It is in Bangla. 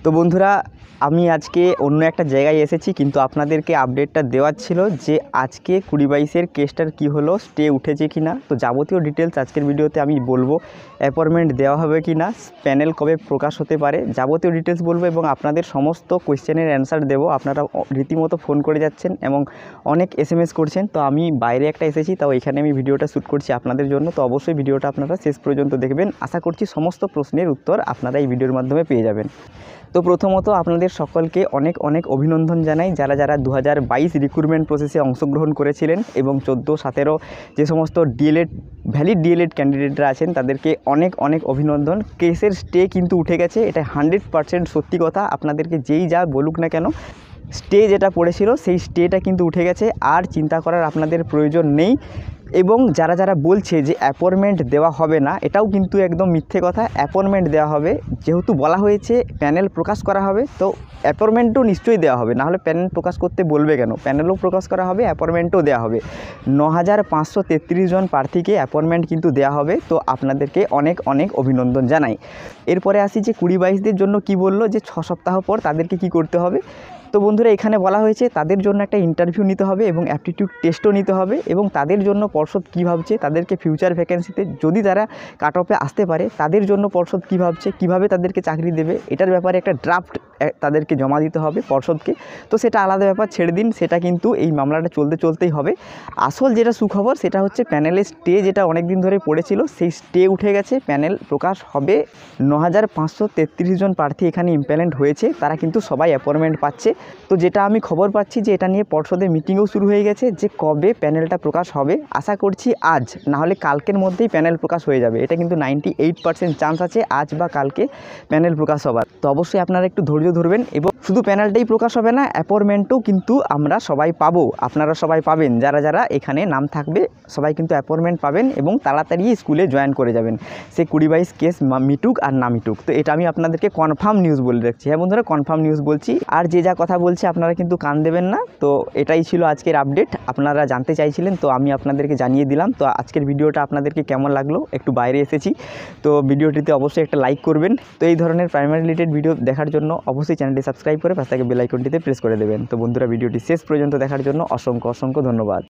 তো বন্ধুরা, আমি আজকে অন্য একটা জায়গায় এসেছি, কিন্তু আপনাদেরকে আপডেটটা দেওয়ার ছিল যে আজকে 20/22-এর কেসটার কি হলো, স্টে উঠেছে কি না। তো যাবতীয় ডিটেলস আজকের ভিডিওতে আমি বলবো। অ্যাপয়েন্টমেন্ট দেওয়া হবে কি না, প্যানেল কবে প্রকাশ হতে পারে, যাবতীয় ডিটেলস বলবো এবং আপনাদের সমস্ত কোয়েশ্চেনের অ্যান্সার দেবো। আপনারা রীতিমতো ফোন করে যাচ্ছেন এবং অনেক SMS করছেন। তো আমি বাইরে একটা এসেছি, তাও এখানে আমি ভিডিওটা শ্যুট করছি আপনাদের জন্য। তো অবশ্যই ভিডিওটা আপনারা শেষ পর্যন্ত দেখবেন। আশা করছি সমস্ত প্রশ্নের উত্তর আপনারা এই ভিডিওর মাধ্যমে পেয়ে যাবেন। তো প্রথমত আপনাদের সকলকে অনেক অনেক অভিনন্দন জানাই, যারা 2022 রিক্রুটমেন্ট প্রসেসে অংশগ্রহণ করেছিলেন এবং 14-17 যে সমস্ত ভ্যালিড ডিএলএড ক্যান্ডিডেটরা আছেন তাদেরকে অনেক অনেক অভিনন্দন। কেসের স্টে কিন্তু উঠে গেছে, এটা 100% সত্যি কথা। আপনাদেরকে যেই যা বলুক না কেন, স্টে যেটা পড়েছিল সেই স্টেটা কিন্তু উঠে গেছে, আর চিন্তা করার আপনাদের প্রয়োজন নেই। এবং যারা বলছে যে অ্যাপয়েন্টমেন্ট দেওয়া হবে না, এটাও কিন্তু একদম মিথ্যে কথা। অ্যাপয়েন্টমেন্ট দেওয়া হবে, যেহেতু বলা হয়েছে প্যানেল প্রকাশ করা হবে, তো অ্যাপয়েন্টমেন্টও নিশ্চয়ই দেওয়া হবে। নাহলে প্যানেল প্রকাশ করতে বলবে কেন? প্যানেলও প্রকাশ করা হবে, অ্যাপয়েন্টমেন্টও দেওয়া হবে। 9533 জন প্রার্থীকে অ্যাপয়েন্টমেন্ট কিন্তু দেওয়া হবে। তো আপনাদেরকে অনেক অনেক অভিনন্দন জানাই। এরপরে আসি যে 20/22-দের জন্য কি বললো, যে 6 সপ্তাহ পর তাদেরকে কি করতে হবে। তো বন্ধুরা, এখানে বলা হয়েছে তাদের জন্য একটা ইন্টারভিউ নিতে হবে এবং অ্যাপটিটিউড টেস্টও নিতে হবে। এবং তাদের জন্য পর্ষদ কী ভাবছে, তাদেরকে ফিউচার ভ্যাকেন্সিতে যদি তারা কাট অফে আসতে পারে, তাদের জন্য পর্ষদ কী ভাবছে, কীভাবে তাদেরকে চাকরি দেবে, এটার ব্যাপারে একটা ড্রাফট তাদেরকে জমা দিতে হবে পর্ষদকে। তো সেটা আলাদা ব্যাপার, ছেড়ে দিন, সেটা কিন্তু এই মামলাটা চলতেই হবে। আসল যেটা সুখবর সেটা হচ্ছে প্যানেলের স্টে যেটা অনেক দিন ধরে পড়েছিল, সেই স্টে উঠে গেছে। প্যানেল প্রকাশ হবে। 9533 জন প্রার্থী এখানে ইমপ্যানেল হয়েছে, তারা কিন্তু সবাই অ্যাপয়েন্টমেন্ট পাচ্ছে। তো যেটা আমি খবর পাচ্ছি যে এটা নিয়ে পর্ষদের মিটিংও শুরু হয়ে গেছে, যে কবে প্যানেলটা প্রকাশ হবে। আশা করছি আজ, না হলে কালকের মধ্যেই প্যানেল প্রকাশ হয়ে যাবে। এটা কিন্তু 98% চান্স আছে আজ বা কালকে প্যানেল প্রকাশ হবার। তো অবশ্যই আপনারা একটু ধৈর্য ধরবেন। এবং শুধু প্যানেলটাই প্রকাশ হবে না, অ্যাপয়েন্টমেন্টও কিন্তু আমরা সবাই পাবো, আপনারা সবাই পাবেন। যারা এখানে নাম থাকবে সবাই কিন্তু অ্যাপয়েন্টমেন্ট পাবেন এবং তাড়াতাড়ি স্কুলে জয়েন করে যাবেন। সে 20/22 কেস মিটুক আর না মিটুক। তো এটা আমি আপনাদেরকে কনফার্ম নিউজ বলে রাখছি। হ্যাঁ বন্ধুরা, কনফার্ম নিউজ বলছি। আর যে যা কথা বলছে আপনারা কিন্তু কান দেবেন না। তো এটাই ছিল আজকের আপডেট। আপনারা জানতে চাইছিলেন, তো আমি আপনাদেরকে জানিয়ে দিলাম। তো আজকের ভিডিওটা আপনাদেরকে কেমন লাগলো, একটু বাইরে এসেছি, তো ভিডিওটিতে অবশ্যই একটা লাইক করবেন। তো এই ধরনের প্রাইমারি রিলেটেড ভিডিও দেখার জন্য অবশ্যই চ্যানেলটি সাবস্ক্রাইব করে পাশে থাকা বেল আইকনটিতে প্রেস করে দেবেন। তো বন্ধুরা, ভিডিওটি শেষ পর্যন্ত দেখার জন্য অসংখ্য ধন্যবাদ।